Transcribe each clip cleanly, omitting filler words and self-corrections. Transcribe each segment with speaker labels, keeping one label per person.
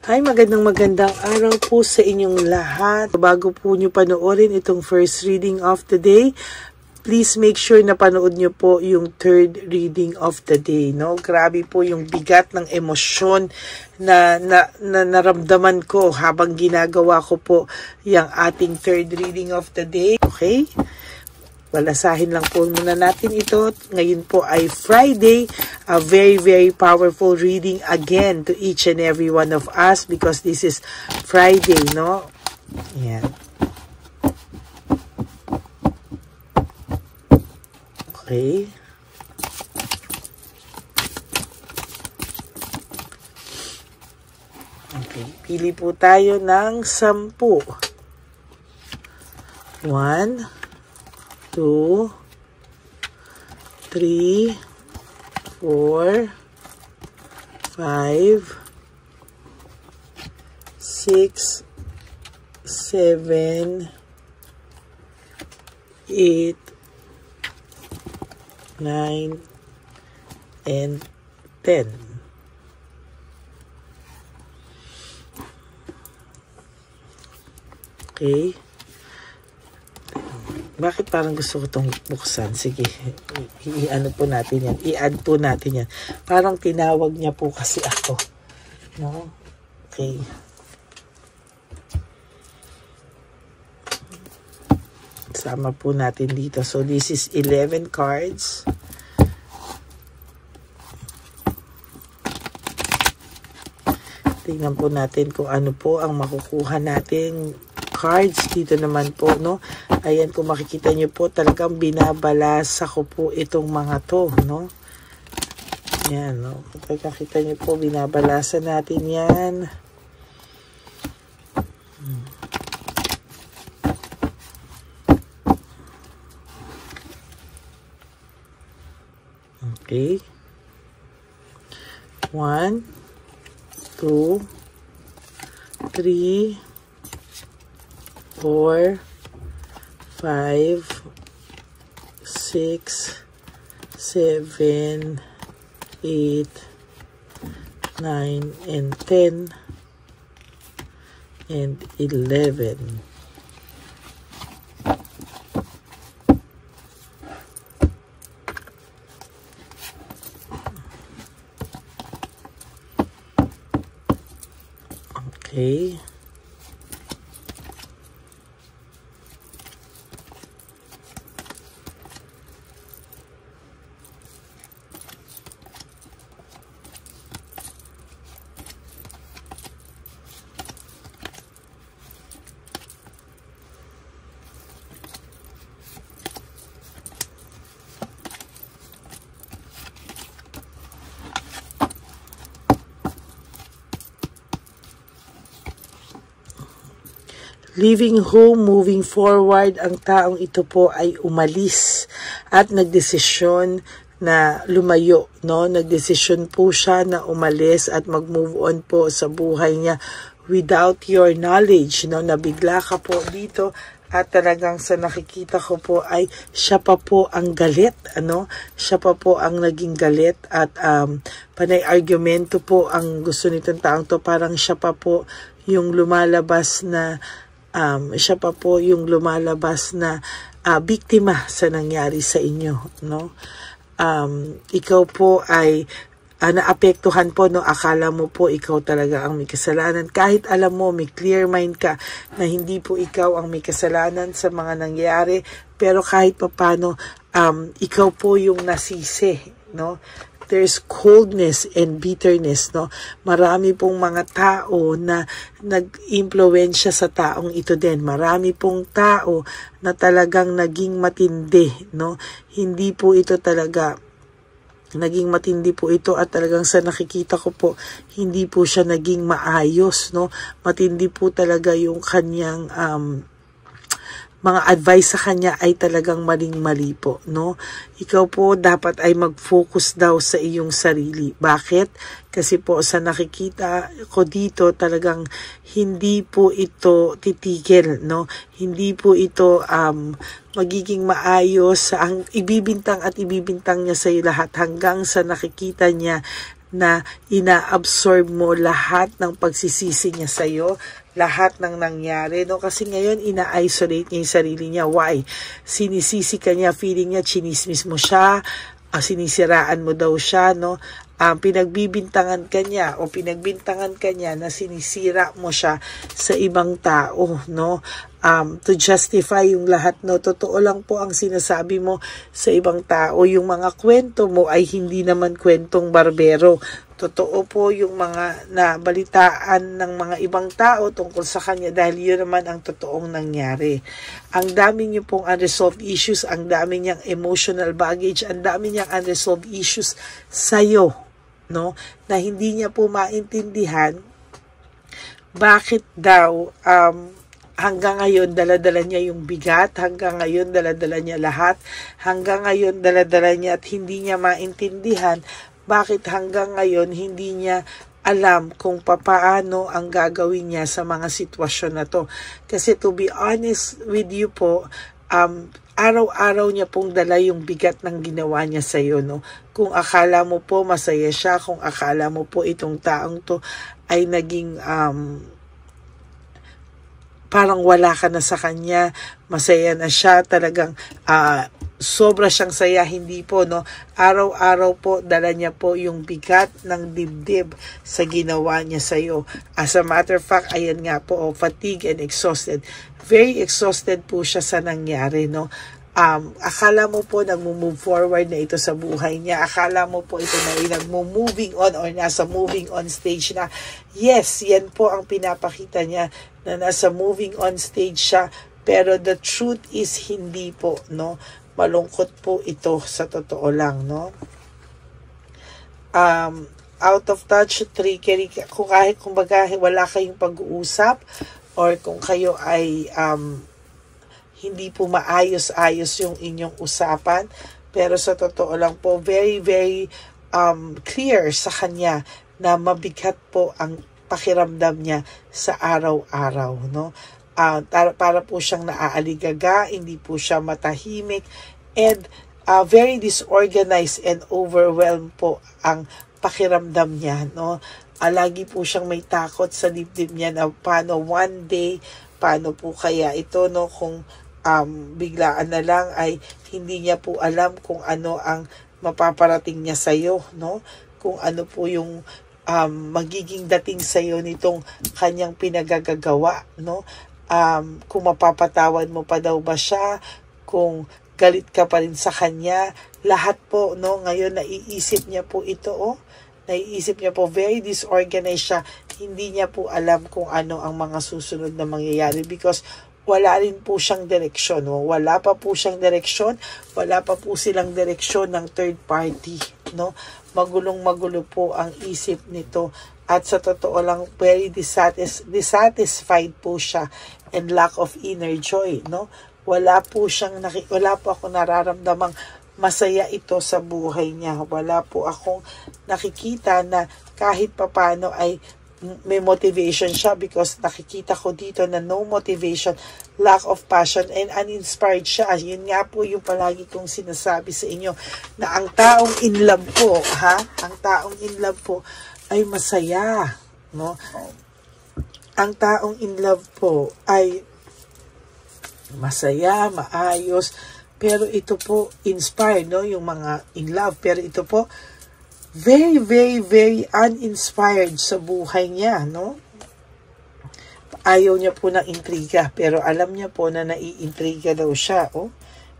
Speaker 1: Hi, magandang araw po sa inyong lahat. Bago po nyo panoorin itong first reading of the day, please make sure na panood nyo po yung third reading of the day. No? Grabe po yung bigat ng emosyon na naramdaman ko habang ginagawa ko po yung ating third reading of the day. Okay? Balasahin lang po muna natin ito. Ngayon po ay Friday. A very powerful reading again to each and every one of us because this is Friday, no? Yan. Okay. Okay. Pili po tayo ng 10. 1, 2, 3, 4, 5, 6, 7, 8, 9, and 10. Okay. Bakit parang gusto ko itong buksan? Sige, i-ano po natin yan. I-add po natin yan. Parang tinawag niya po kasi ako. No? Okay. Sama po natin dito. So, this is 11 cards. Tingnan po natin kung ano po ang makukuha nating cards dito naman po, no? Ayan, kung makikita nyo po, talagang binabalasa ko po itong mga to, no? Yan, no? Kung makikita nyo po, binabalasa natin yan. Okay. 1, 2, 3, 4, 5, 6, 7, 8, 9, and 10, and 11. Okay. Leaving home, moving forward, ang taong ito po ay umalis at nagdesisyon na lumayo, no? Nagdesisyon po siya na umalis at mag-move on po sa buhay niya without your knowledge, no? Nabigla ka po dito at talagang sa nakikita ko po ay siya pa po ang galit, ano? Siya pa po ang naging galit at panay argumento po ang gusto nitong taong to. Parang siya pa po yung lumalabas na biktima sa nangyari sa inyo, no? Ikaw po ay naapektuhan po, no? Akala mo po ikaw talaga ang may kasalanan. Kahit alam mo, may clear mind ka na hindi po ikaw ang may kasalanan sa mga nangyari, pero kahit papano, ikaw po yung nasisi, no? There's coldness and bitterness, no? Marami pong mga tao na nag-impluwensya sa taong ito din. Marami pong tao na talagang naging matindi, no? Hindi po ito talaga naging matindi po ito at talagang sa nakikita ko po, hindi po siya naging maayos, no? Matindi po talaga yung kanyang mga advice sa kanya ay talagang maling-mali po, no? Ikaw po dapat ay mag-focus daw sa iyong sarili. Bakit? Kasi po sa nakikita ko dito talagang hindi po ito titigil, no? Hindi po ito magiging maayos. Ang ibibintang at ibibintang niya sa iyo lahat hanggang sa nakikita niya na inaabsorb mo lahat ng pagsisisi niya sa'yo, lahat ng nangyari, no? Kasi ngayon, ina-isolate niya yung sarili niya. Why? Sinisisi ka niya, feeling niya, chinismis mo siya, sinisiraan mo daw siya, no? Pinagbibintangan ka niya o pinagbintangan ka niya na sinisira mo siya sa ibang tao, no? To justify yung lahat, no? Totoo lang po ang sinasabi mo sa ibang tao. Yung mga kwento mo ay hindi naman kwentong barbero. Totoo po yung mga nabalitaan ng mga ibang tao tungkol sa kanya dahil yun naman ang totoong nangyari. Ang dami niyo pong unresolved issues, ang dami niyang emotional baggage, ang dami niyang unresolved issues sa'yo, no? Na hindi niya po maintindihan bakit daw hanggang ngayon dala-dala niya yung bigat, hanggang ngayon dala-dala niya lahat, hanggang ngayon dala-dala niya at hindi niya maintindihan bakit hanggang ngayon hindi niya alam kung papaano ang gagawin niya sa mga sitwasyon na to. Kasi to be honest with you po, araw-araw niya pong dala yung bigat ng ginawa niya sa iyo, no? Kung akala mo po masaya siya, kung akala mo po itong taong to ay naging parang wala ka na sa kanya, masaya na siya, talagang sobra siyang saya, hindi po, no? Araw-araw po, dala niya po yung bigat ng dibdib sa ginawa niya sa iyo. As a matter of fact, ayan nga po, fatigue and exhausted. Very exhausted po siya sa nangyari, no? Akala mo po nagmo-move forward na ito sa buhay niya. Akala mo po ito na nagmo-moving on or nasa moving on stage na. Yes, yan po ang pinapakita niya na nasa moving on stage siya. Pero the truth is hindi po, no? Malungkot po ito sa totoo lang, no? Out of touch, trickery, kung kahit kumbaga wala kayong pag-uusap or kung kayo ay hindi po maayos-ayos yung inyong usapan, pero sa totoo lang po, very, very clear sa kanya na mabigat po ang pakiramdam niya sa araw-araw, no? Para po siyang naaaligaga, hindi po siya matahimik, and very disorganized and overwhelmed po ang pakiramdam niya, no? Lagi po siyang may takot sa dibdib niya na paano one day, paano po kaya ito, no? Kung biglaan na lang ay hindi niya po alam kung ano ang mapaparating niya sa'yo, no? Kung ano po yung magiging dating sa'yo nitong kanyang pinagagagawa, no? Kung mapapatawad mo pa daw ba siya, kung galit ka pa rin sa kanya, lahat po, no? Ngayon naiisip niya po ito, naiisip niya po, very disorganized siya, hindi niya po alam kung ano ang mga susunod na mangyayari because wala rin po siyang direksyon, no? Wala pa po siyang direksyon, wala pa po silang direksyon ng third party, no? Magulong-magulo po ang isip nito. At sa totoo lang, very dissatisfied po siya and lack of inner joy, no? Wala po ako nararamdamang masaya ito sa buhay niya. Wala po akong nakikita na kahit papano ay may motivation siya because nakikita ko dito na no motivation, lack of passion, and uninspired siya. Yun nga po yung palagi kong sinasabi sa inyo na ang taong in love po, ang taong in love po ay masaya, no? Ang taong in love po ay masaya, maayos, pero ito po inspired, no? Yung mga in love, pero ito po very, very, very uninspired sa buhay niya, no? Ayaw niya po ng intriga, pero alam niya po na naiintriga daw siya,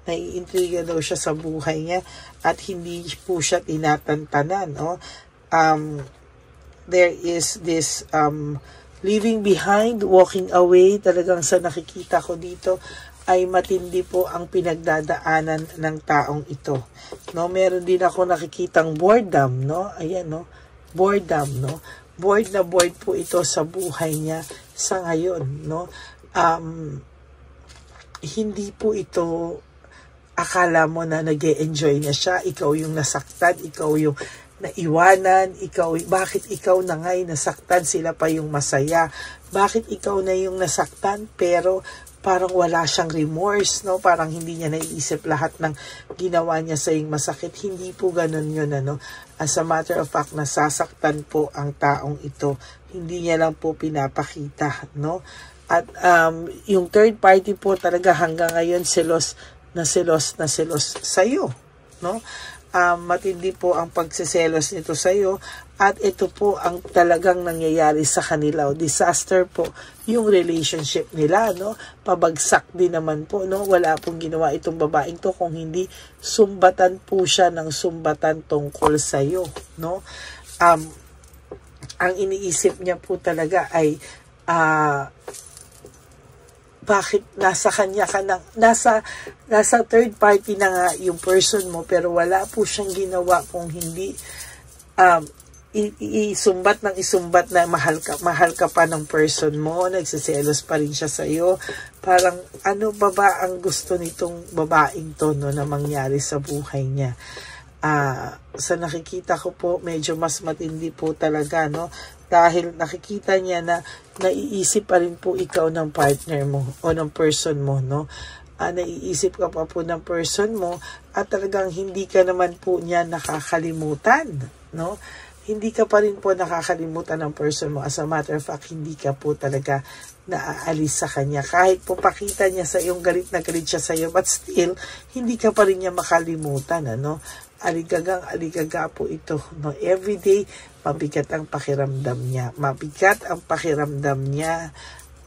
Speaker 1: naiintriga daw siya sa buhay niya at hindi po siya tinatantanan, no? There is this leaving behind, walking away. Talagang sa nakikita ko dito ay matindi po ang pinagdadaanan ng taong ito, no? Meron din ako nakikitang boredom, no? Ayan, no? Boredom, no? Bored na bored po ito sa buhay niya sa ngayon, no? Hindi po ito akala mo na nag-e-enjoy na siya, ikaw yung nasaktan, ikaw yung naiwanan, bakit ikaw na nga'y nasaktan, sila pa yung masaya, bakit ikaw na yung nasaktan pero parang wala siyang remorse, no? Parang hindi niya naiisip lahat ng ginawa niya sa iyong masakit. Hindi po ganun yun, ano? As a matter of fact, nasasaktan po ang taong ito. Hindi niya lang po pinapakita, no? At yung third party po talaga hanggang ngayon selos sa'yo, no? Matindi po ang pagsiselos nito sa'yo at ito po ang talagang nangyayari sa kanila. Disaster po yung relationship nila, no? Pabagsak din naman po, no? Wala pong ginawa itong babaeng to kung hindi sumbatan po siya ng sumbatan tungkol sa'yo, no? Ang iniisip niya po talaga ay bakit nasa kanya ka na, nasa third party na nga yung person mo, pero wala po siyang ginawa kung hindi isumbat na mahal ka pa ng person mo, nagsiselos pa rin siya sa iyo. Parang ano ba ang gusto nitong babaeng to, no, na mangyari sa buhay niya? Sa nakikita ko po, medyo mas matindi po talaga, no? Dahil nakikita niya na naiisip pa rin po ikaw ng partner mo o ng person mo, no? Naiisip ka pa po ng person mo at talagang hindi ka naman po niya nakakalimutan, no? Hindi ka pa rin po nakakalimutan ng person mo. As a matter of fact, hindi ka po talaga naaalis sa kanya. Kahit po pakita niya sa iyong galit na galit siya sa iyo, but still, hindi ka pa rin niya makalimutan, ano? Aligaga po ito, no? Everyday, mabigat ang pakiramdam niya. Mabigat ang pakiramdam niya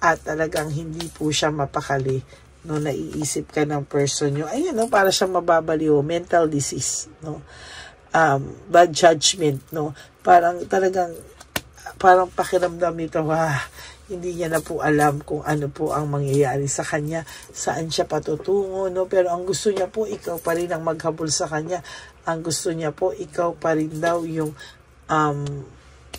Speaker 1: at talagang hindi po siya mapakali, no? Naiisip ka ng person nyo. Ayun, no? Para siyang mababaliw. Mental disease, no? Bad judgment, no? Parang pakiramdam nito, hindi niya na po alam kung ano po ang mangyayari sa kanya, saan siya patutungo, no? Pero ang gusto niya po, ikaw pa rin ang maghabol sa kanya. Ang gusto niya po, ikaw pa rin daw yung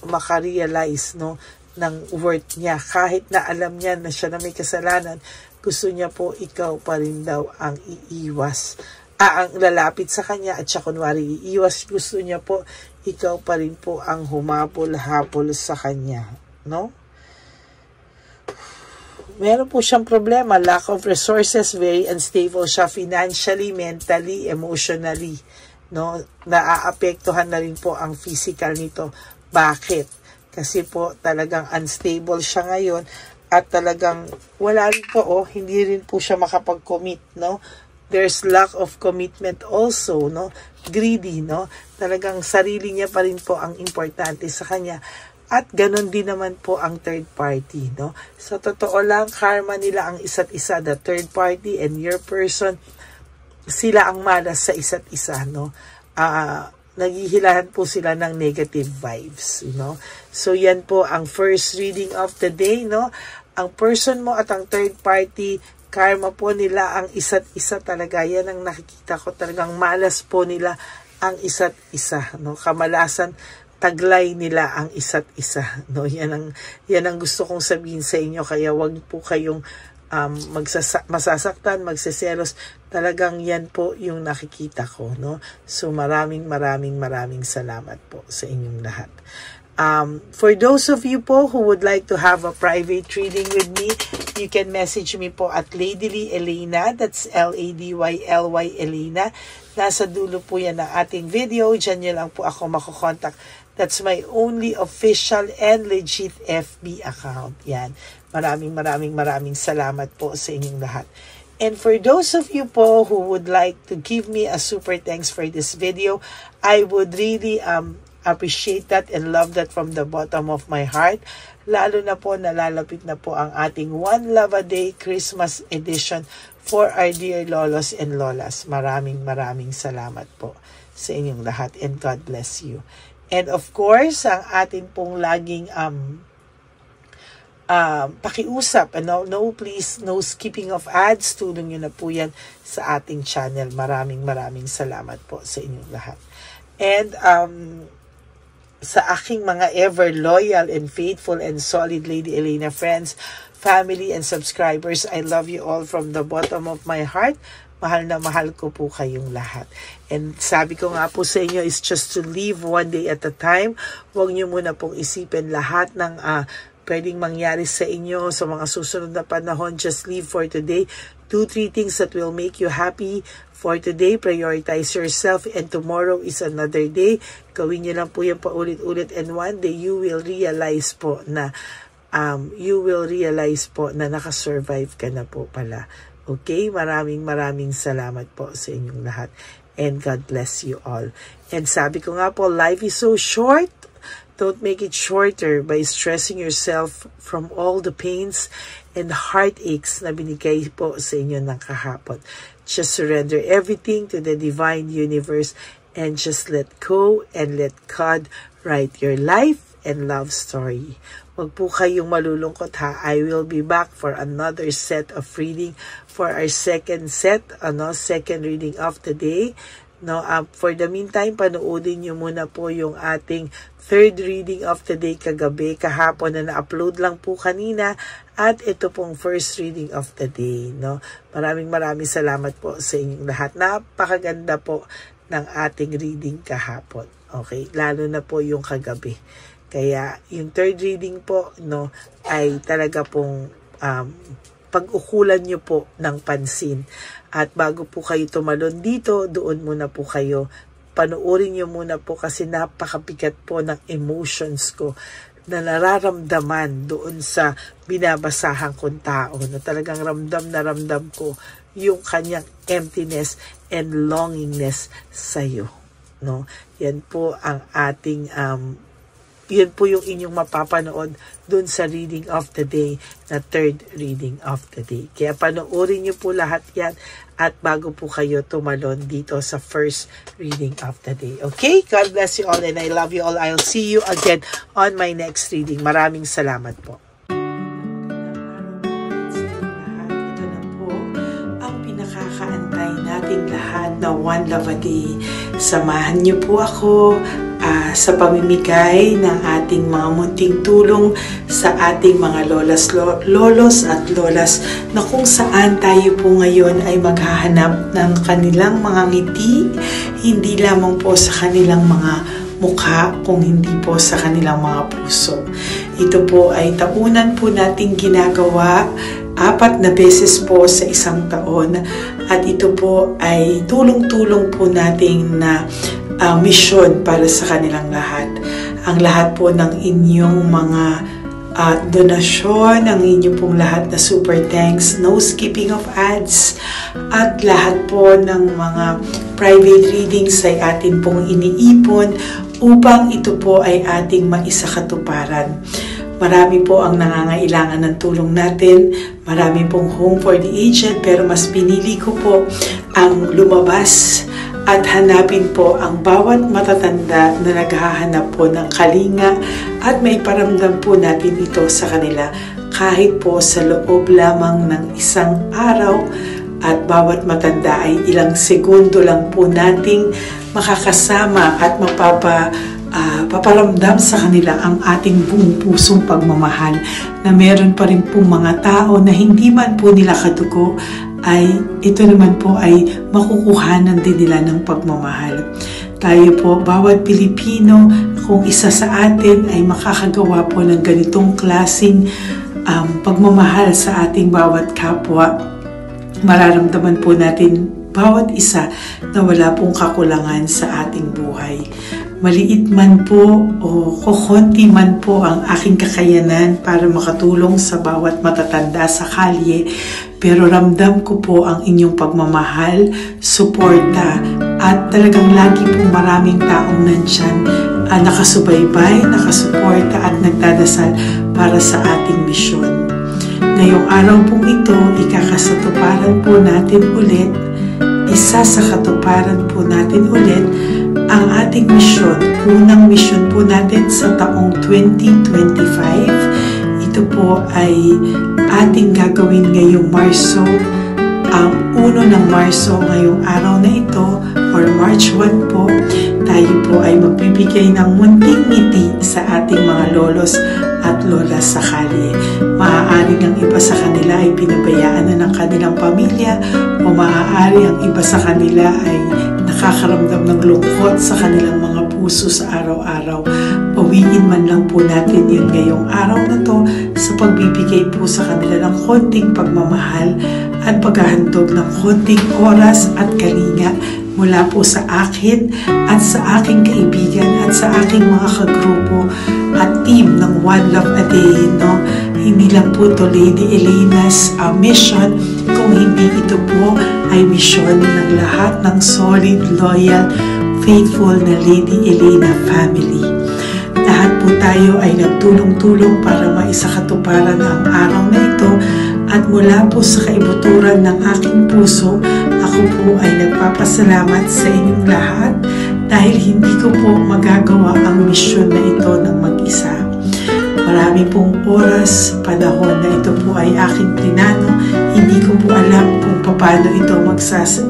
Speaker 1: makarealize, no, ng worth niya. Kahit na alam niya na siya na may kasalanan, gusto niya po, ikaw pa rin daw ang iiwas. Ang lalapit sa kanya at siya kunwari iiwas. Gusto niya po, ikaw pa rin po ang humabol-habol sa kanya, no? Meron po siyang problema, lack of resources, very unstable siya financially, mentally, emotionally, no? Naaapektuhan na rin po ang physical nito. Bakit? Kasi po talagang unstable siya ngayon at talagang wala rin po, hindi rin po siya makapag-commit, no? There's lack of commitment also, no? Greedy, no? Talagang sarili niya pa rin po ang importante sa kanya. At ganon din naman po ang third party, no? Sa totoo lang, karma nila ang isa't isa, the third party and your person, sila ang malas sa isa't isa, no? Naghihilahan po sila ng negative vibes, no? So yan po ang first reading of the day, no? Ang person mo at ang third party, karma po nila ang isa't isa talaga. Yan ang nakikita ko, talagang malas po nila ang isa't isa, no? Kamalasan, taglay nila ang isa't isa, no? Yan ang gusto kong sabihin sa inyo, kaya wag po kayong masasaktan, magseselos. Talagang yan po yung nakikita ko, no? So maraming salamat po sa inyong lahat. For those of you po who would like to have a private reading with me, you can message me po at Ladyly Elena, that's Ladyly Elena. Nasa dulo po yan ng ating video, dyan nyo lang po ako makokontak. That's my only official and legit FB account. Yan. Maraming salamat po sa inyong lahat. And for those of you po who would like to give me a super thanks for this video, I would really appreciate that and love that from the bottom of my heart. Lalo na po, nalalapit na po ang ating One Love a Day Christmas edition for our dear lolos and lolas. Maraming salamat po sa inyong lahat and God bless you. And of course, ang atin pong laging pakiusap, please, no skipping of ads. Tulong nyo na po yan sa ating channel. Maraming salamat po sa inyong lahat. And sa aking mga ever loyal and faithful and solid Lady Elena friends, family and subscribers, I love you all from the bottom of my heart. Mahal na mahal ko po kayong lahat. And sabi ko nga po sa inyo is just to live one day at a time. Huwag nyo muna pong isipin lahat ng pwedeng mangyari sa inyo sa mga susunod na panahon. Just live for today. Do 3 things that will make you happy for today. Prioritize yourself, and tomorrow is another day. Gawin nyo lang po yan paulit-ulit, and one day you will realize po na nakasurvive ka na po pala. Okay? Maraming salamat po sa inyong lahat. And God bless you all. And sabi ko nga po, life is so short. Don't make it shorter by stressing yourself from all the pains and heartaches na binigay po sa inyo ng kahapon. Just surrender everything to the divine universe and just let go and let God write your life and love story. Huwag po kayong malulungkot ha. I will be back for another set of reading for our second reading of the day. For the meantime, panoodin nyo muna po yung ating third reading of the day kagabi, kahapon na na-upload lang po kanina, at ito pong first reading of the day. Maraming salamat po sa inyong lahat. Napakaganda po ng ating reading kahapon. Okay, lalo na po yung kagabi. Kaya yung third reading po ay talaga pong pag-ukulan nyo po ng pansin. At bago po kayo tumalon dito, doon muna po kayo. Panoorin nyo muna po kasi napakabigat po ng emotions ko na nararamdaman doon sa binabasahan kong tao, na talagang ramdam na ramdam ko yung kanyang emptiness and longingness sa'yo. Yan po ang ating yun po yung inyong mapapanood dun sa reading of the day, na third reading of the day. Kaya panoorin nyo po lahat yan at bago po kayo tumalon dito sa first reading of the day. Okay? God bless you all and I love you all. I'll see you again on my next reading. Maraming salamat po. Ito na po ang pinakakaantay nating lahat na One Love a Day. Samahan niyo po ako sa pamimigay ng ating mga munting tulong sa ating mga lolos at lolas, na kung saan tayo po ngayon ay maghahanap ng kanilang mga ngiti, hindi lamang po sa kanilang mga mukha, kung hindi po sa kanilang mga puso. Ito po ay taunan po nating ginagawa 4 na beses po sa isang taon, at ito po ay tulong-tulong po nating na misyon para sa kanilang lahat. Ang lahat po ng inyong mga donasyon, ang inyong pong lahat na super thanks, no skipping of ads, at lahat po ng mga private readings ay atin pong iniipon upang ito po ay ating maisakatuparan. Marami po ang nangangailangan ng tulong natin. Marami pong home for the aged, pero mas pinili ko po ang lumabas at hanapin po ang bawat matatanda na naghahanap po ng kalinga, at may paramdam po natin ito sa kanila kahit po sa loob lamang ng isang araw, at bawat matanda ay ilang segundo lang po nating makakasama at paparamdam sa kanila ang ating buong pusong pagmamahal, na meron pa rin pong mga tao na hindi man po nila kadugo, ay ito naman po ay makukuhanan din nila ng pagmamahal. Tayo po, bawat Pilipino, kung isa sa atin ay makakagawa po ng ganitong klaseng pagmamahal sa ating bawat kapwa, mararamdaman po natin bawat isa na wala pong kakulangan sa ating buhay. Maliit man po o kokonti man po ang aking kakayanan para makatulong sa bawat matatanda sa kalye, pero ramdam ko po ang inyong pagmamahal, suporta, at talagang lagi po maraming taong nandyan, nakasubaybay, nakasuporta at nagdadasal para sa ating misyon. Ngayong araw pong ito, ikakasatuparan po natin ulit, isasakatuparan po natin ulit ang ating misyon. Unang misyon po natin sa taong 2025. Ito po ay ating gagawin ngayong Marso, ang 1 ng Marso, ngayong araw na ito, or March 1 po. Tayo po ay magbibigay ng munting ngiti sa ating mga lolos at lolas sa kalye. Maaaring ang iba sa kanila ay pinabayaan na ng kanilang pamilya, o maaari ang iba sa kanila ay nakakaramdam ng lungkot sa kanilang mga puso sa araw-araw. bawiin man lang po natin yun ngayong araw na to sa pagbibigay po sa kanila ng konting pagmamahal at paghahandog ng konting oras at kalinga mula po sa akin at sa aking kaibigan at sa aking mga kagrupo at team ng One Love a Day, no? Hindi lang po to Lady Elena's mission, kung hindi ito po ay mission ng lahat ng solid, loyal, faithful na Lady Elena family. Lahat po tayo ay nagtulong-tulong para maisakatuparan ang araw na ito at mula po sa kaibuturan ng aking puso, ako po ay nagpapasalamat sa inyong lahat dahil hindi ko po magagawa ang misyon na ito ng mag-isa. Marami pong oras, panahon na ito po ay aking plinano. Hindi ko po alam kung paano ito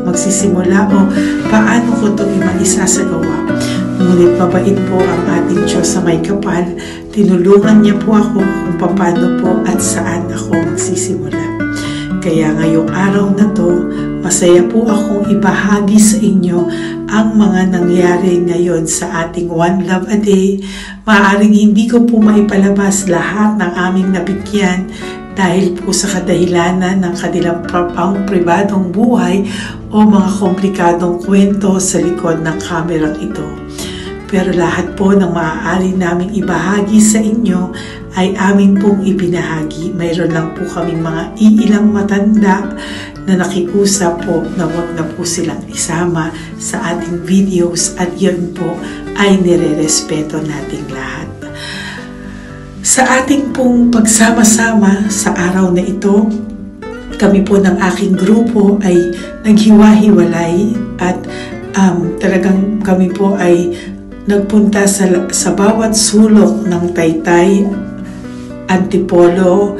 Speaker 1: magsisimula o paano ko ito maisasagawa. Ngunit mabait po ang ating Diyos sa may kapal. Tinulungan niya po ako kung paano po at saan ako magsisimula. Kaya ngayong araw na to, masaya po akong ibahagi sa inyo ang mga nangyari ngayon sa ating One Love a Day. Maaaring hindi ko po maipalabas lahat ng aming nabigyan dahil po sa kadahilanan ng kanilang pribadong buhay o mga komplikadong kwento sa likod ng kamerang ito. Pero lahat po ng maaari naming ibahagi sa inyo ay amin pong ibinahagi. Mayroon lang po kaming mga iilang matanda na nakiusap po na wag na po silang isama sa ating videos at yun po ay nire-respeto nating lahat. Sa ating pong pagsama-sama sa araw na ito, kami po ng aking grupo ay naghiwa-hiwalay at talagang kami po ay nagpunta sa bawat sulok ng Taytay, Antipolo,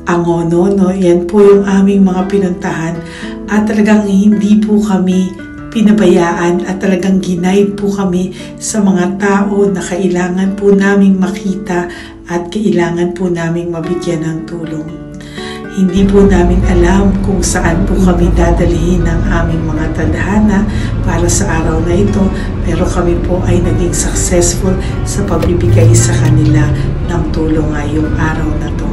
Speaker 1: Angono, no? Yan po yung aming mga pinuntahan at talagang hindi po kami pinabayaan at talagang ginaid po kami sa mga tao na kailangan po naming makita at kailangan po naming mabigyan ng tulong. Hindi po namin alam kung saan po kami dadalhin ng aming mga tadhana para sa araw na ito, pero kami po ay naging successful sa pagbibigay sa kanila ng tulong ngayong araw na to.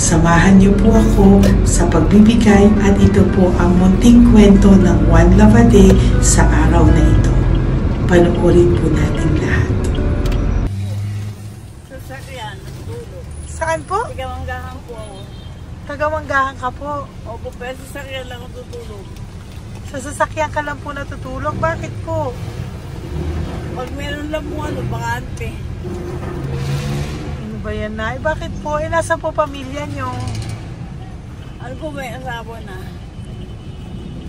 Speaker 1: Samahan niyo po ako sa pagbibigay at ito po ang munting kwento ng One Love a Day sa araw na ito. Panoorin po natin lahat.
Speaker 2: Sasakyan, tulog.
Speaker 1: Saan po?
Speaker 2: Tagamanggahan po ako.
Speaker 1: Tagamanggahan ka po.
Speaker 2: Opo, pero sasakyan lang ako tutulog.
Speaker 1: Sa sasakyan ka lang po natutulog? Bakit po?
Speaker 2: Pag meron lang po bakante.
Speaker 1: Ano ba yan, Nay? Bakit po? Nasa po pamilya nyo?
Speaker 2: Ano po, may asawa na.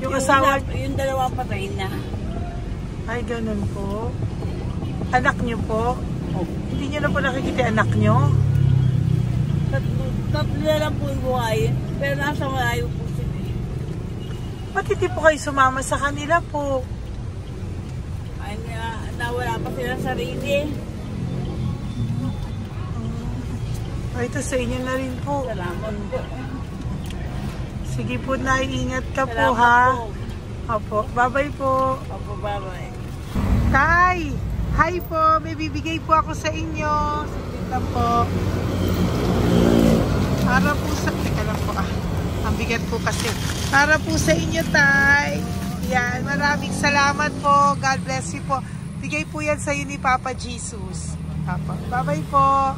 Speaker 1: Yung asawa?
Speaker 2: Yung dalawa patay na.
Speaker 1: Ay, ganun po. Anak nyo po?
Speaker 2: Opo.
Speaker 1: Hindi nyo na po nakikita anak nyo?
Speaker 2: Tatlo na lang po yung buhay. Pero nasa malayo po sila.
Speaker 1: Ba't hindi po kayo sumama sa kanila po?
Speaker 2: Ay, nawala pa sila sarili.
Speaker 1: Ay, ito sa inyo na rin po.
Speaker 2: Salamat po.
Speaker 1: Sige po, Nay. Ingat ka po,
Speaker 2: Salamat
Speaker 1: ha?
Speaker 2: po.
Speaker 1: Opo. Bye-bye po.
Speaker 2: Opo, bye-bye.
Speaker 1: Tay! Hi po! May bibigay po ako sa inyo. Saglit lang po. Para po sa... Teka lang po, ang bigat po kasi. Para po sa inyo, Tay. Yan. Maraming salamat po. God bless you po. Bigay po yan sa iyo ni Papa Jesus. Papa. Bye-bye po.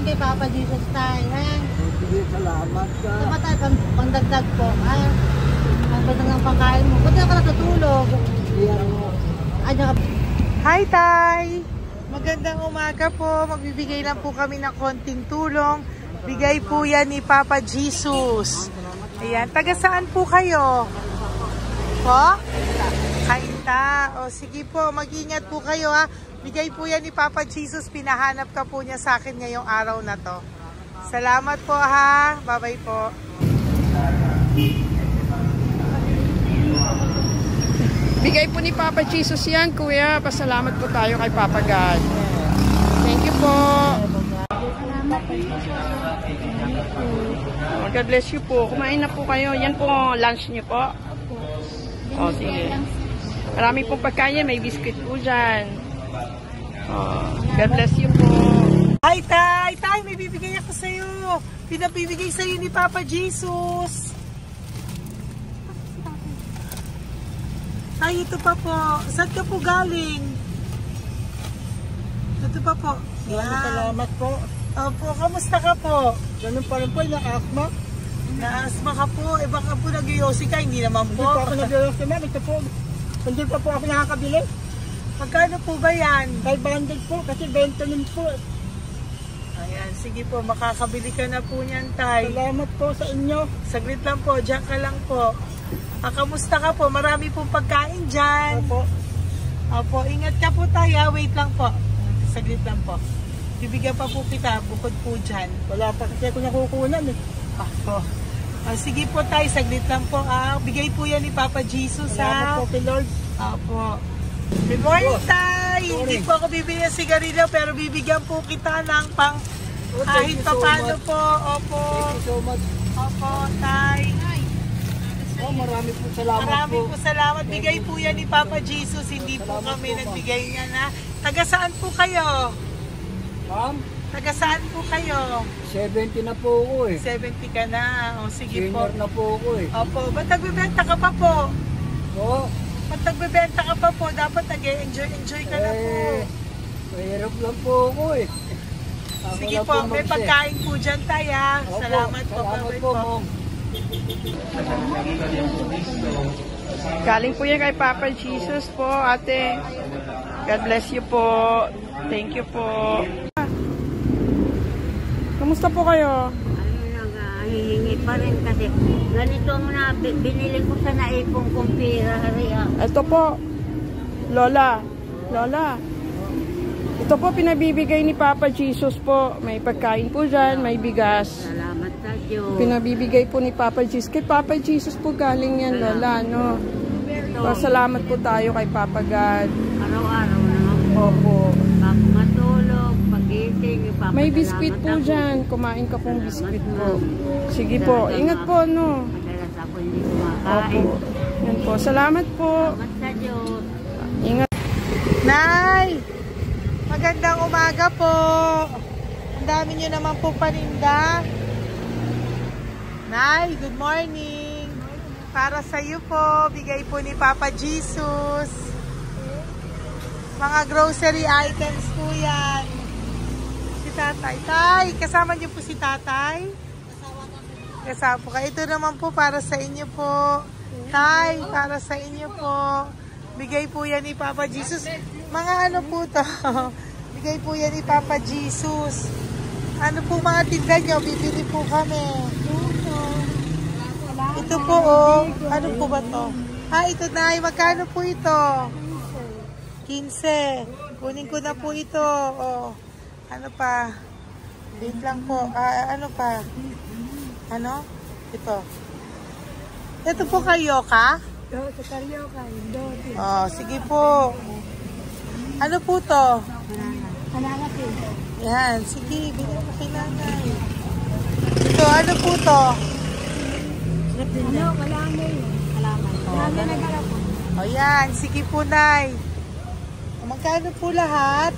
Speaker 3: Kay Papa Jesus tayo, ha?
Speaker 2: Sige, salamat ka.
Speaker 3: Dapat tayo pangdagdag po, ha? Ang ganda ng pagkain mo. Ba't ka natutulog?
Speaker 1: Hi, Tay! Magandang umaga po. Magbibigay lang po kami ng konting tulong. Bigay po yan ni Papa Jesus. Ayan. Taga saan po kayo? Po? Kainta. O sige po, mag-ingat po kayo, ha? Bigay po yan ni Papa Jesus. Pinahanap ka po niya sa akin ngayong araw na to. Salamat po, ha? Bye-bye po.
Speaker 4: Bigay po ni Papa Jesus yan, kuya. Pasalamat po tayo kay Papa God. Thank you po. Oh, God bless you po. Kumain na po kayo. Yan po, lunch niyo po. Oh, sige. Marami pong pagkain. May biscuit po dyan. Oh, God bless you po.
Speaker 1: Hi, Tay! Tay, may bibigay ako sa'yo. Pinabibigay sa'yo ni Papa Jesus. Tay, ito pa po. Saan ka po galing? Ito pa po. Yan.
Speaker 3: Salamat po.
Speaker 1: Opo, kamusta ka po?
Speaker 3: Ganun pa rin po, na-asma.
Speaker 1: Naasma ka po. Eh baka po nag-yosi ka, hindi naman
Speaker 3: Hindi
Speaker 1: po.
Speaker 3: po ako nag-yosi, ma'am. Ito po. Hindi pa po ako nakakabili.
Speaker 1: Magkano po ba yan?
Speaker 3: 500 po, kasi 20 din po.
Speaker 1: Ayan, sige po, makakabili ka na po niyan, Tay.
Speaker 3: Salamat po sa inyo.
Speaker 1: Saglit lang po, dyan ka lang po. Kamusta ka po? Marami pong pagkain dyan.
Speaker 3: Opo.
Speaker 1: Opo, ingat ka po tayo. Wait lang po. Saglit lang po. Bibigyan pa po kita, bukod po dyan.
Speaker 3: Wala pa kasi ako nakukunan eh.
Speaker 1: Opo. Sige po tayo, saglit lang po. Bigay po yan ni Papa Jesus.
Speaker 3: Salamat po kay Lord.
Speaker 1: Opo. Good morning, Tay! Hindi po ako bibili ng sigarilyo, pero bibigyan po kita ng pang kahit pa paano po. Opo.
Speaker 3: Thank you so much.
Speaker 1: Opo, Tay.
Speaker 3: Oh, marami po salamat
Speaker 1: Marami
Speaker 3: po.
Speaker 1: po salamat. Bigay po yan ni Papa Jesus. Hindi po
Speaker 3: Salamat
Speaker 1: kami
Speaker 3: po,
Speaker 1: nagbigay niya na. Taga saan po kayo?
Speaker 3: Ma'am,
Speaker 1: Taga saan po kayo?
Speaker 3: 70 na po ako eh.
Speaker 1: 70 ka na. O sige
Speaker 3: Senior
Speaker 1: po.
Speaker 3: na po ako eh.
Speaker 1: Opo. Ba't nagbibenta ka pa po?
Speaker 3: Po,
Speaker 1: Ba't nagbibenta ka pa po? Dapat nag-enjoy ka na po.
Speaker 3: mahirap lang po ako eh. Ako
Speaker 1: Sige
Speaker 3: lang
Speaker 1: po. May
Speaker 3: mag-share.
Speaker 1: pagkain po dyan tayo.
Speaker 3: Opo,
Speaker 1: Salamat po.
Speaker 3: Salamat
Speaker 1: Bye-bye
Speaker 3: po,
Speaker 1: po.
Speaker 3: ma'am.
Speaker 4: Galing po yan kay Papa Jesus po, ate. God bless you po. Thank you po. Kamusta po kayo?
Speaker 2: Hihingi pa rin kasi ganito ang binili ko sa naipong kong pira.
Speaker 4: Ito po, Lola. Lola. Ito po pinabibigay ni Papa Jesus po. May pagkain po dyan, may bigas.
Speaker 2: Salamat sa Diyos.
Speaker 4: Pinabibigay po ni Papa Jesus. Kay Papa Jesus po galing yan, Lola, no? Salamat po tayo kay Papa God.
Speaker 2: Araw-araw naman po.
Speaker 4: Opo.
Speaker 2: Bago matulog, pagising,
Speaker 4: May biskuit po dyan. Kumain ka pong biskuit po. Sige po. Ingat po, no?
Speaker 2: Madalas ako hindi kumakain.
Speaker 4: Opo. Yan po. Salamat po.
Speaker 2: Salamat sa Diyos.
Speaker 4: Ingat.
Speaker 1: Nay! Magandang umaga po. Ang dami nyo naman po paninda. Nay, good morning. Para sa iyo po, bigay po ni Papa Jesus. Mga grocery items po yan. Si Tatay. Tay, kasama niyo po si Tatay? Kasama po kayo. Ito naman po para sa inyo po. Tay, para sa inyo po. Bigay po yan ni Papa Jesus. Mga ano po to? Bigay po yan ni Papa Jesus. Ano po mga tinda nyo? Bibili po kami. Ito po oh. Ano po ba to? Ito na. Magkano po ito? 15. Kunin ko na po ito. Oh. Ano pa? Wait lang po. Ano pa? Ano? Ito. Ito po kayo ka? Oh, sige po. Ano po to? Yan, sige, bilhin mo kay nanay. Ito, ano po to? O yan, sige po, nay. Magkano po lahat?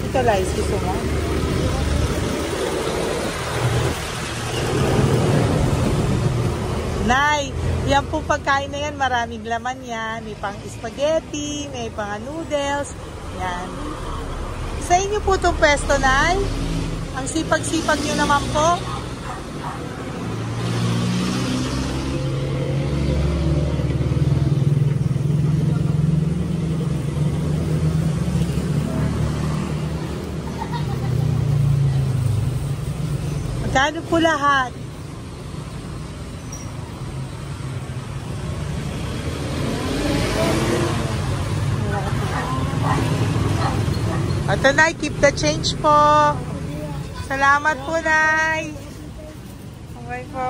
Speaker 1: Ito, Lice, gusto mo? Nay, yan po pagkain na yan, maraming laman yan. May pang spaghetti, may pang noodles. Yan. Sa inyo po itong pwesto, Nay? Ang sipag-sipag nyo naman po. Magkano po lahat? Ito na, keep the change po. Salamat po, Nay. Okay po.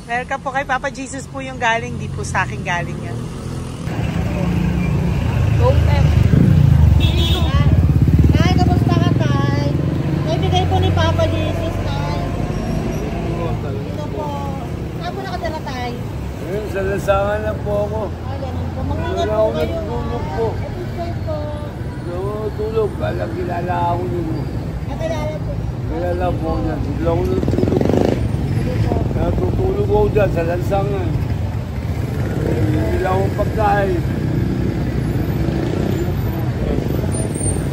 Speaker 1: Welcome po kay Papa Jesus po yung galing. Di po sa akin galing yan.
Speaker 3: Tay, kamusta ka, Tay? Naibigay po ni Papa Jesus, Tay. Ito po. Saan po nakatira, Tay?
Speaker 5: Ngayon, sa lasangan na po ako.
Speaker 3: Ay, ganun po. Mag-ingat
Speaker 5: Wala
Speaker 3: po
Speaker 5: ako
Speaker 3: kayo.
Speaker 5: natutulog po.
Speaker 3: Ito po.
Speaker 5: Natutulog. Alam, kilala ako nun.
Speaker 3: Nakilala po.
Speaker 5: Kilala po niya. Bigla ako natutulog. Natutulog ako dyan sa lansangan. Bigla akong pagkain.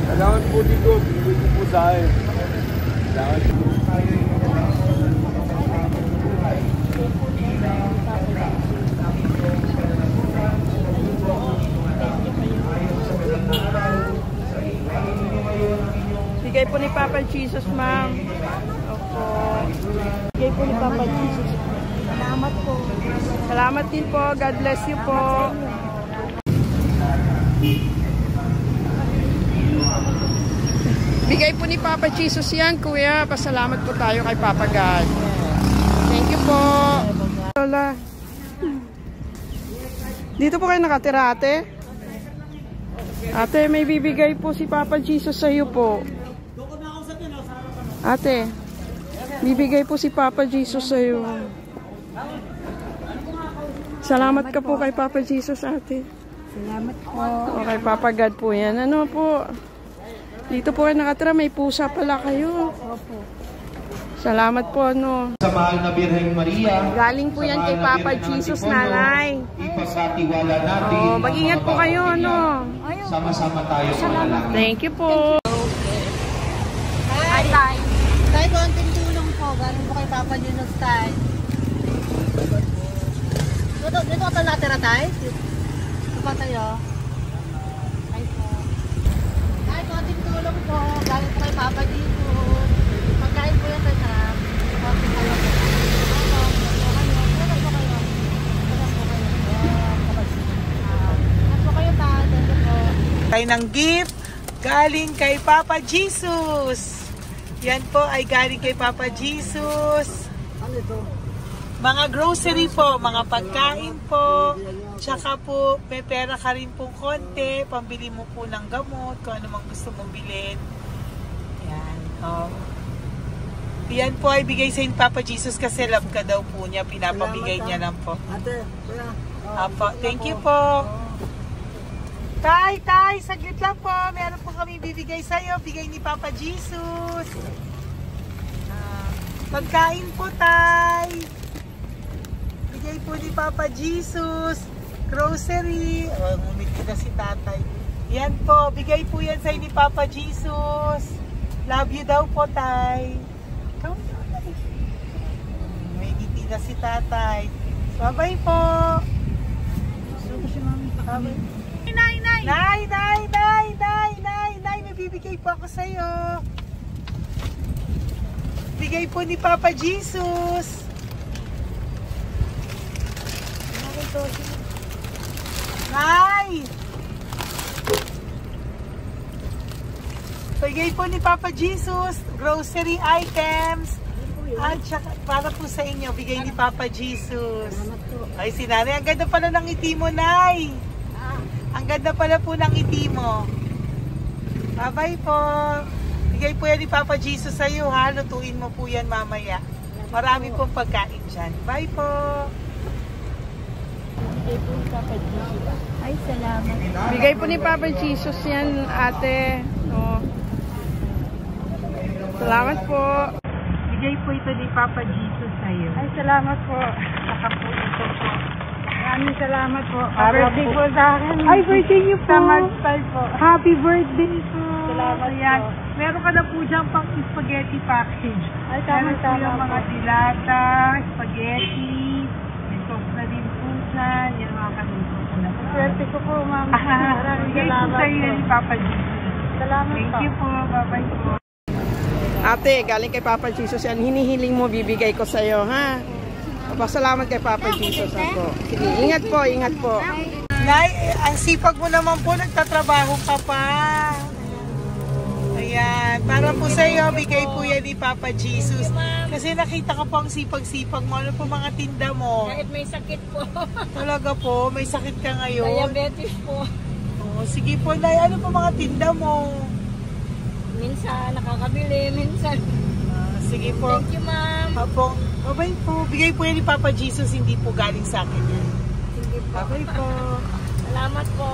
Speaker 5: Kailangan po dito. Bigla po sa akin. Kailangan po.
Speaker 4: Bigay po ni Papa Jesus, ma'am. Opo. Bigay po ni Papa Jesus.
Speaker 3: Salamat po.
Speaker 4: Salamat din po. God bless you po. Bigay po ni Papa Jesus yan, kuya. Pasalamat po tayo kay Papa God. Thank you po. Lola. Dito po kayo nakatira, ate? Ate, may bibigay po si Papa Jesus sa iyo po. Ate, bibigay po si Papa Jesus sa iyo. Salamat ka po kay Papa Jesus, ate.
Speaker 3: Salamat po.
Speaker 4: O kay Papa God po yan. Ano po? Dito po kayo nakatira, may pusa pala kayo.
Speaker 3: Opo.
Speaker 4: Salamat po, ano.
Speaker 6: Sa mahal na Birheng Maria.
Speaker 4: Galing po yan kay Papa Jesus, nanay.
Speaker 6: Ipagkatiwala natin.
Speaker 4: Oh, mag-ingat po kayo, ano.
Speaker 6: Sama-sama tayo manalangin.
Speaker 4: Thank you po.
Speaker 3: Hi, Tay. Tay, konting tulong po. Galing po kay Papa Jesus, Tay. Dito ka natira, Tay? Dito pa tayo. Ay po. Tay, konting tulong po. Galing po kay Papa Jesus. Pagkain po yan, Tay, sa konting tulong po.
Speaker 1: Tayo ng gift galing kay Papa Jesus. Yan po ay galing kay Papa Jesus.
Speaker 3: Ano ito?
Speaker 1: Mga grocery po, mga pagkain po. Tsaka po, may pera ka rin po konti. Pambili mo po ng gamot, kung ano mang gusto mong bilhin. Yan. Yan po ay bigay sa Papa Jesus kasi love ka daw po niya. Pinapabigay niya lang po.
Speaker 3: Ate, kuya.
Speaker 1: Apo, thank you po. Tay, saglit lang po. Meron po kami bibigay sa'yo. Bigay ni Papa Jesus. Pagkain po, Tay. Bigay po ni Papa Jesus. Grocery. Ngumiti na si Tatay. Yan po. Bigay po yan sa'yo ni Papa Jesus. Love you daw po, Tay. May ngiti na si Tatay. Bye-bye po. Bye-bye. Nay, may bibigay po ako sa'yo. Bigay po ni Papa Jesus. Nay! Bigay po ni Papa Jesus, grocery items. At saka, para po sa inyo, bigay ni Papa Jesus. Ay, si Nanay, ang ganda pala ng ngiti mo, Nay. Ang ganda pala po ng ngiti mo. Bye-bye po. Bigay po yan ni Papa Jesus sa iyo, ha? Lutuin mo po yan mamaya. Marami pong pagkain dyan. Bye po.
Speaker 2: Bigay po ni Papa Jesus. Ay, salamat.
Speaker 4: Bigay po ni Papa Jesus yan, ate. Oh. Salamat po.
Speaker 1: Bigay po ito ni Papa Jesus sa iyo.
Speaker 4: Ay, salamat po.
Speaker 1: Saka po ito po.
Speaker 4: Maraming salamat po.
Speaker 1: Birthday po sa akin.
Speaker 4: Ay, birthday niyo po.
Speaker 1: Sa Magpal po.
Speaker 4: Happy birthday po.
Speaker 1: Salamat po. Meron ka na po dyan pang spaghetti package.
Speaker 4: Ay,
Speaker 1: Meron po
Speaker 4: tama-tama
Speaker 1: yung mga
Speaker 4: po.
Speaker 1: dilata, spaghetti, may sauce na din po dyan. Yan mga kaluto ko na po.
Speaker 4: Swerte ko po, ma'am. Maraming
Speaker 1: Bigay po
Speaker 4: salamat
Speaker 1: sa iyo
Speaker 4: po.
Speaker 1: ni Papa Jesus.
Speaker 4: Salamat
Speaker 1: Thank
Speaker 4: po.
Speaker 1: you po. Bye-bye po.
Speaker 4: Ate, galing kay Papa Jesus yan. Hinihiling mo, bibigay ko sa iyo, ha? Pasalamat kay Papa Jesus ako. Sige, ingat po, ingat po.
Speaker 1: Nay, ang sipag mo naman po, nagtatrabaho ka pa. Ayan. Para po sa iyo, bigay po yan ni Papa Jesus. Kasi nakita ko po ang sipag-sipag mo. Ano po mga tinda mo?
Speaker 2: Kahit may sakit po.
Speaker 1: Talaga po, may sakit ka ngayon.
Speaker 2: Diabetes po.
Speaker 1: Oh, sige po, Nay. Ano po mga tinda mo?
Speaker 2: Minsan nakakabili, minsan.
Speaker 1: Sige po.
Speaker 2: Thank you, ma'am.
Speaker 1: Apo, bye po. Bigay po yan ni Papa Jesus, hindi po galing sa akin yan.
Speaker 2: Sige po.
Speaker 1: Bye po.
Speaker 2: Salamat po.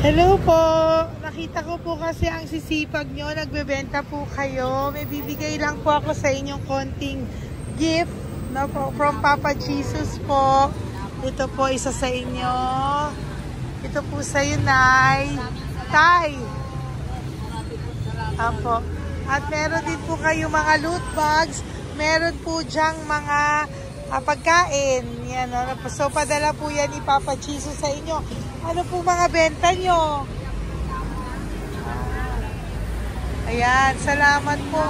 Speaker 1: Hello po. Nakita ko po kasi ang sisipag nyo. Nagbebenta po kayo. May bibigay lang po ako sa inyong konting gift na po, from Papa Jesus po. Ito po isa sa inyo. Ito po sa iyo, Nay. Tay. Apo. At meron din po kayo mga loot bags. Meron po dyang mga pagkain. Yan, so, padala po yan ni Papa Jesus sa inyo. Ano po mga benta nyo? Ayan, salamat po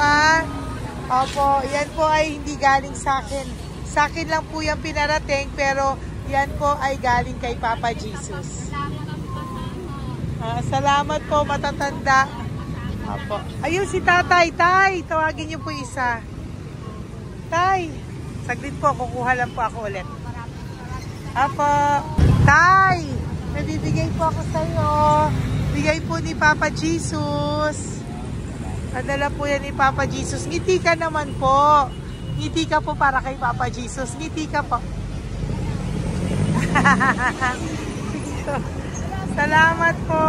Speaker 1: Opo, yan po ay hindi galing sa akin. Sa akin lang po yan pinarating, pero yan po ay galing kay Papa Jesus. Salamat po, matatanda. Opo. Ayun si Tatay. Tay, tawagin niyo po isa. Tay, saglit po, kukuha lang po ako ulit. Opo. Tay, may bibigay po ako sa iyo. Bigay po ni Papa Jesus. Padala po yan ni Papa Jesus. Ngiti ka naman po. Ngiti ka po para kay Papa Jesus. Ngiti ka po. Salamat po.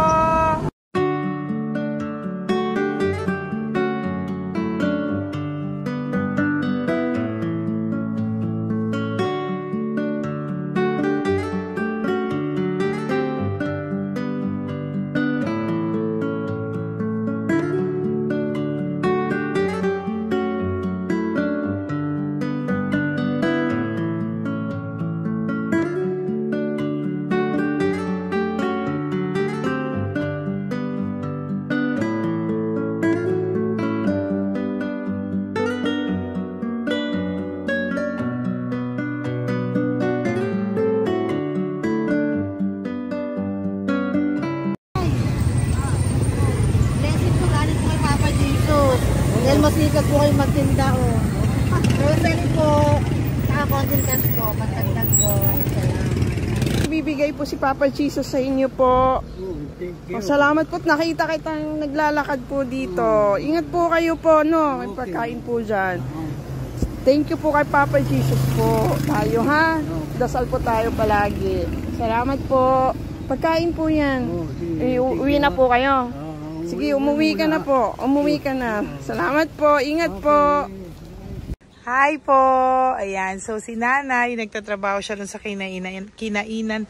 Speaker 3: Dahil masikat po kayo magtinda Grocery po, saka content cash po, matagdag po.
Speaker 4: Bibigay po si Papa Jesus sa inyo po. Salamat po, nakita kitang naglalakad po dito. Ingat po kayo po, no? May pagkain po dyan. Thank you po kay Papa Jesus po. Tayo ha, dasal po tayo palagi. Salamat po. Pagkain po yan. Uwi na po kayo. Sige, umuwi ka na po. Umuwi ka na. Salamat po. Ingat po.
Speaker 1: Hi po. Ayan. So, si Nanay, nagtatrabaho siya dun sa kinainan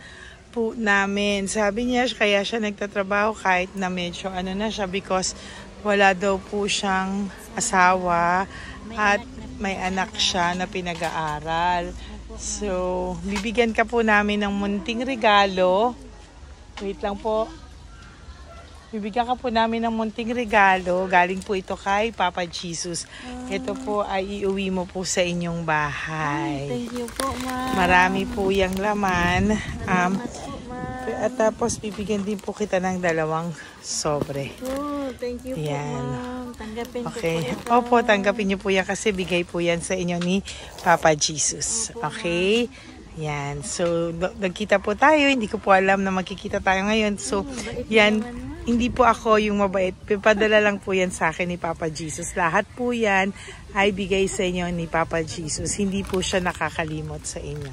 Speaker 1: po namin. Sabi niya, kaya siya nagtatrabaho kahit na medyo ano na siya because wala daw po siyang asawa at may anak siya na pinag-aaral. So, bibigyan ka po namin ng munting regalo. Wait lang po. Bibigyan ka po namin ng munting regalo. Galing po ito kay Papa Jesus. Ito po ay iuwi mo po sa inyong bahay.
Speaker 3: Thank you po, ma'am.
Speaker 1: Marami po yung laman. At tapos bibigyan din po kita ng 2 sobre.
Speaker 3: Oh, thank you po, ma'am. Tanggapin
Speaker 1: okay.
Speaker 3: po po.
Speaker 1: Opo, tanggapin niyo po yan kasi bigay po yan sa inyo ni Papa Jesus. Okay? Yan. So, nagkita po tayo. Hindi ko po alam na magkikita tayo ngayon. So, yan. Hindi po ako yung mabait. Padala lang po yan sa akin ni Papa Jesus. Lahat po yan ay bigay sa inyo ni Papa Jesus. Hindi po siya nakakalimot sa inyo.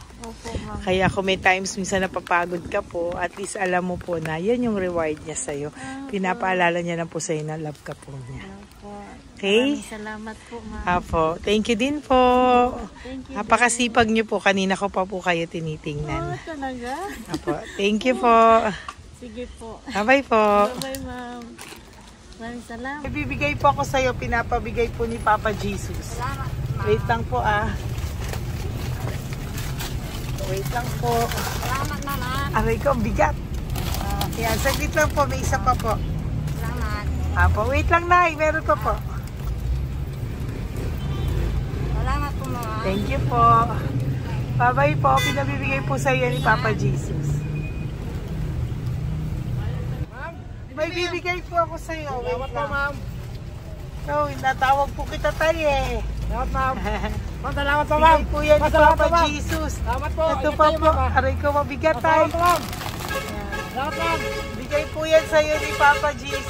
Speaker 1: Kaya kung may times minsan napapagod ka po, at least alam mo po na yan yung reward niya sa'yo. Pinapaalala niya na po sa'yo na love ka po niya. Okay?
Speaker 3: Salamat po, ma'am.
Speaker 1: Apo. Thank you din po. Napakasipag niyo po. Kanina ko pa po kayo tinitingnan.
Speaker 3: Talaga?
Speaker 1: Apo. Thank you po.
Speaker 3: Sige po.
Speaker 1: Bye-bye po.
Speaker 3: Bye, ma'am. Maraming salamat.
Speaker 1: Ibibigay po ako sa'yo, pinapabigay po ni Papa Jesus. Wait lang po Wait lang po.
Speaker 2: Salamat, mama.
Speaker 1: Aray ko, bigat. Yan, saglit lang po, may isa pa po.
Speaker 2: Salamat.
Speaker 1: Apo, wait lang Nay, meron pa po.
Speaker 2: Salamat po, mama.
Speaker 1: Thank you po. Bye-bye po, pinabibigay po sa'yo ni Papa Jesus. May bibigay po ako sa iyo.
Speaker 3: Salamat po, ma'am.
Speaker 1: No, natawag po kita tayo eh.
Speaker 3: Salamat, ma'am. Ma'am, salamat po, ma'am.
Speaker 1: Bigay po yan ni
Speaker 3: Salamat
Speaker 1: Papa
Speaker 3: po, ma'am.
Speaker 1: Jesus.
Speaker 3: Salamat po.
Speaker 1: Ito
Speaker 3: Ingat
Speaker 1: pa
Speaker 3: kayo,
Speaker 1: po.
Speaker 3: ma'am.
Speaker 1: Aray ko mabigat tayo.
Speaker 3: Salamat po, ma'am. Salamat, ma'am.
Speaker 1: Bigay po yan sa iyo ni Papa Jesus.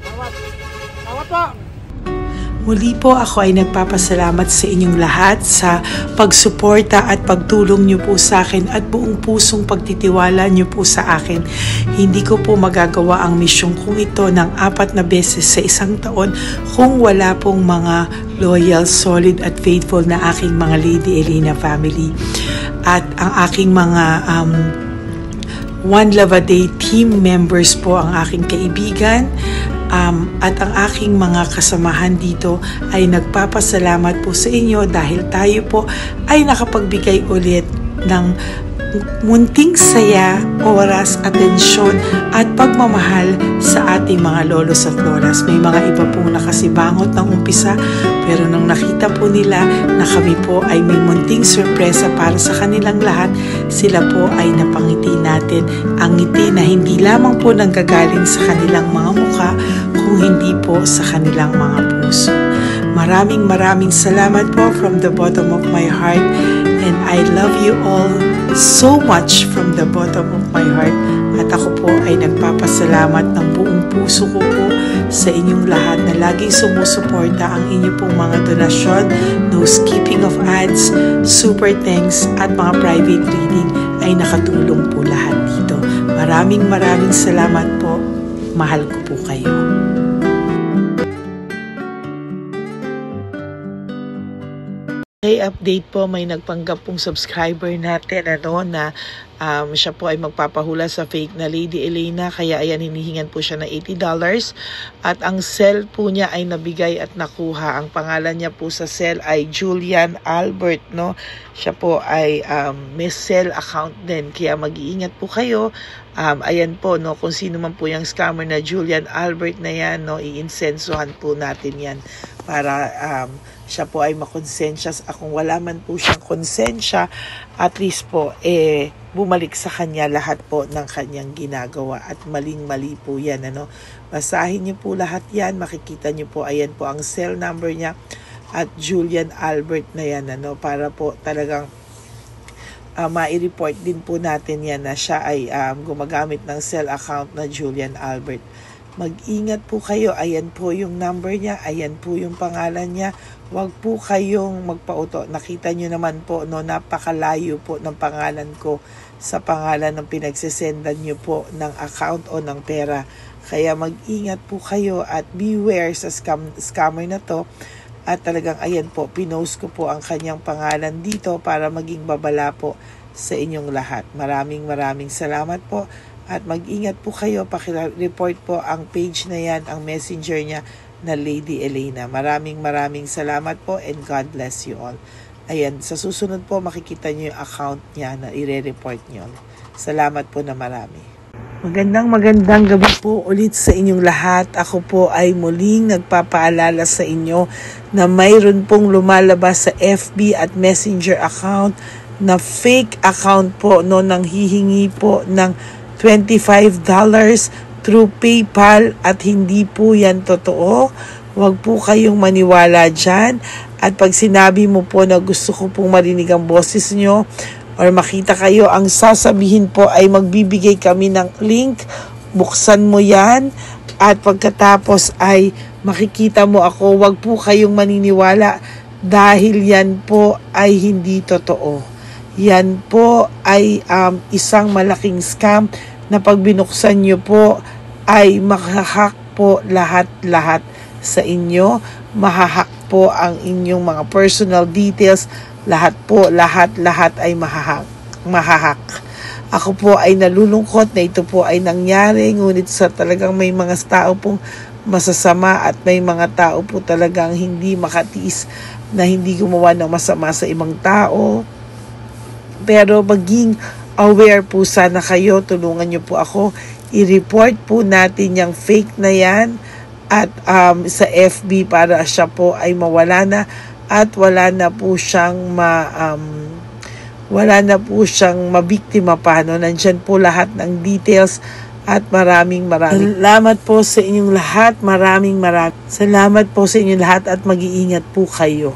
Speaker 3: Salamat. Salamat po.
Speaker 1: Muli po ako ay nagpapasalamat sa inyong lahat sa pagsuporta at pagtulong niyo po sa akin at buong pusong pagtitiwala niyo po sa akin. Hindi ko po magagawa ang misyong kong ito ng 4 na beses sa isang taon kung wala pong mga loyal, solid at faithful na aking mga Lady Elena family. At ang aking mga One Love a Day team members po, ang aking kaibigan, at ang aking mga kasamahan dito ay nagpapasalamat po sa inyo dahil tayo po ay nakapagbigay ulit ng munting saya, oras, atensyon at pagmamahal sa ating mga lolos at lolas. May mga iba pong nakasibangot ng umpisa, pero nung nakita po nila na kami po ay may munting sorpresa para sa kanilang lahat, sila po ay napangiti natin. Ang ngiti na hindi lamang po nanggagaling sa kanilang mga mukha, kung hindi po sa kanilang mga puso. Maraming salamat po from the bottom of my heart, and I love you all so much from the bottom of my heart. At ako po ay nagpapasalamat ng buong puso ko po sa inyong lahat na laging sumusuporta. Ang inyo pong mga donasyon, no skipping of ads, super thanks at mga private reading ay nakatulong po lahat dito. Maraming salamat po. Mahal ko po kayo. Okay, update po, may nagpanggap pong subscriber natin na siya po ay magpapahula sa fake na Lady Elena, kaya ayan, hinihingan po siya ng $80 at ang cell po niya ay nabigay at nakuha. Ang pangalan niya po sa cell ay Julian Albert, no? Siya po ay may cell account din, kaya mag-iingat po kayo. Ayan po, no, kung sino man po yung scammer na Julian Albert na yan, no, iinsensuhan po natin yan para siya po ay makonsensya. Kung wala man po siyang konsensya, at least po bumalik sa kanya lahat po ng kanyang ginagawa, at maling-mali po yan, ano. Basahin niyo po lahat yan, makikita niyo po, ayan po ang cell number niya at Julian Albert na yan, ano, para po talagang mai-report din po natin yan na siya ay gumagamit ng cell account na Julian Albert. Mag-ingat po kayo. Ayan po yung number niya. Ayan po yung pangalan niya. Huwag po kayong magpauto. Nakita nyo naman po, no, napakalayo po ng pangalan ko sa pangalan ng pinagsisendan nyo po ng account o ng pera. Kaya mag-ingat po kayo at beware sa scammer na to. At talagang ayan po, pinost ko po ang kanyang pangalan dito para maging babala po sa inyong lahat. Maraming salamat po. At mag-ingat po kayo, pakireport po ang page na yan, ang messenger niya na Lady Elena. Maraming salamat po, and God bless you all. Ayan, sa susunod po makikita niyo yung account niya na i-report niyo. Salamat po na marami. Magandang gabi po ulit sa inyong lahat. Ako po ay muling nagpapaalala sa inyo na mayroon pong lumalabas sa FB at Messenger account na fake account po, no, nang hihingi po ng $25 through PayPal, at hindi po yan totoo. Huwag po kayong maniwala dyan. At pag sinabi mo po na gusto ko pong marinig ang boses nyo or makita kayo, ang sasabihin po ay magbibigay kami ng link. Buksan mo yan at pagkatapos ay makikita mo ako. Huwag po kayong maniniwala dahil yan po ay hindi totoo. Yan po ay isang malaking scam na pag binuksan nyo po ay mahahack po lahat sa inyo. Mahahack po ang inyong mga personal details. Lahat ay mahahack. Ako po ay nalulungkot na ito po ay nangyari, ngunit sa talagang may mga tao pong masasama at may mga tao po talagang hindi makatiis na hindi gumawa ng masama sa ibang tao. Pero maging aware po sana kayo, tulungan nyo po ako, i-report po natin yung fake na yan at sa FB para siya po ay mawala na at wala na po siyang mabiktima pa, no? Nandyan po lahat ng details At maraming salamat po sa inyong lahat. Maraming salamat po sa inyong lahat at mag-iingat po kayo.